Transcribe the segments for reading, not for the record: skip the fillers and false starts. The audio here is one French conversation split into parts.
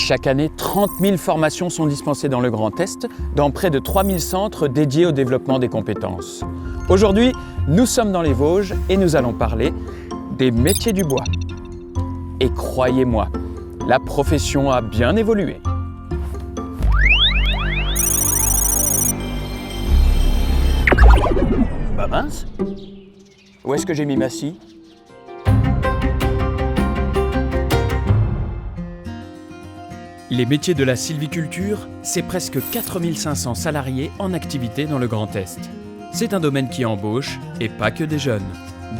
Chaque année, 30 000 formations sont dispensées dans le Grand Est, dans près de 3 000 centres dédiés au développement des compétences. Aujourd'hui, nous sommes dans les Vosges et nous allons parler des métiers du bois. Et croyez-moi, la profession a bien évolué. Bah mince, où est-ce que j'ai mis ma scie ? Les métiers de la sylviculture, c'est presque 4500 salariés en activité dans le Grand Est. C'est un domaine qui embauche, et pas que des jeunes.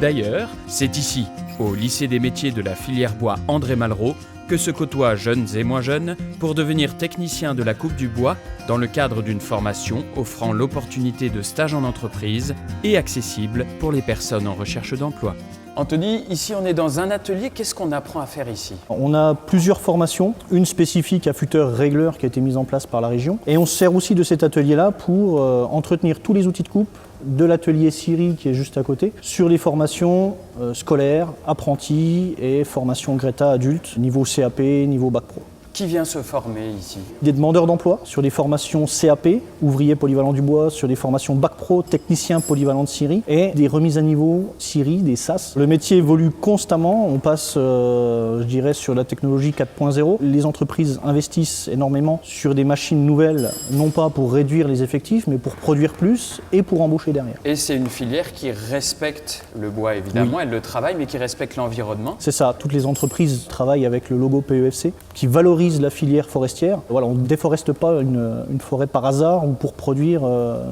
D'ailleurs, c'est ici, au lycée des métiers de la filière bois André Malraux, que se côtoient jeunes et moins jeunes pour devenir techniciens de la coupe du bois dans le cadre d'une formation offrant l'opportunité de stage en entreprise et accessible pour les personnes en recherche d'emploi. Anthony, ici on est dans un atelier, qu'est-ce qu'on apprend à faire ici ? On a plusieurs formations, une spécifique affûteur-régleur qui a été mise en place par la région. Et on se sert aussi de cet atelier-là pour entretenir tous les outils de coupe de l'atelier scierie qui est juste à côté, sur les formations scolaires, apprentis et formations Greta adultes, niveau CAP, niveau Bac Pro. Qui vient se former ici ? Des demandeurs d'emploi sur des formations CAP, ouvriers polyvalents du bois, sur des formations Bac Pro, techniciens polyvalents de scierie et des remises à niveau scierie, des SAS. Le métier évolue constamment, on passe, je dirais, sur la technologie 4.0. Les entreprises investissent énormément sur des machines nouvelles, non pas pour réduire les effectifs, mais pour produire plus et pour embaucher derrière. Et c'est une filière qui respecte le bois, évidemment, oui. Elle le travaille, mais qui respecte l'environnement. C'est ça, toutes les entreprises travaillent avec le logo PEFC, qui valorise la filière forestière. Voilà, on ne déforeste pas une forêt par hasard ou pour produire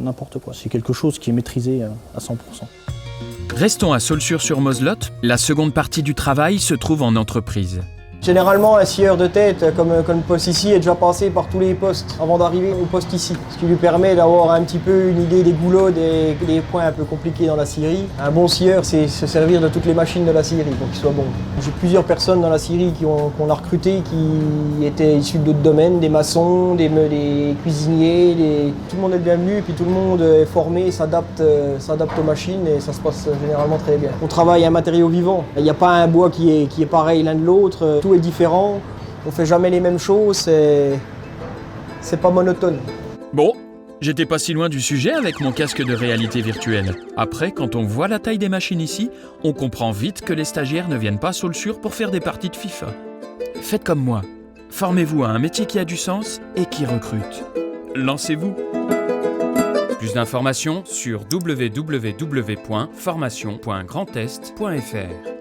n'importe quoi. C'est quelque chose qui est maîtrisé à 100%. Restons à Saulxures-sur-Moselotte. La seconde partie du travail se trouve en entreprise. Généralement, un scieur de tête, comme le poste ici, est déjà passé par tous les postes avant d'arriver au poste ici. Ce qui lui permet d'avoir un petit peu une idée des goulots, des points un peu compliqués dans la scierie. Un bon scieur, c'est se servir de toutes les machines de la scierie pour qu'il soit bon. J'ai plusieurs personnes dans la scierie qu'on a recrutées qui étaient issues d'autres domaines, des maçons, des cuisiniers. Tout le monde est bienvenu et puis tout le monde est formé, s'adapte aux machines et ça se passe généralement très bien. On travaille un matériau vivant. Il n'y a pas un bois qui est pareil l'un de l'autre. Tout est différent, on fait jamais les mêmes choses, c'est pas monotone. Bon, j'étais pas si loin du sujet avec mon casque de réalité virtuelle. Après, quand on voit la taille des machines ici, on comprend vite que les stagiaires ne viennent pas Saulxures pour faire des parties de FIFA. Faites comme moi, formez-vous à un métier qui a du sens et qui recrute. Lancez-vous. Plus d'informations sur www.formation.grandest.fr.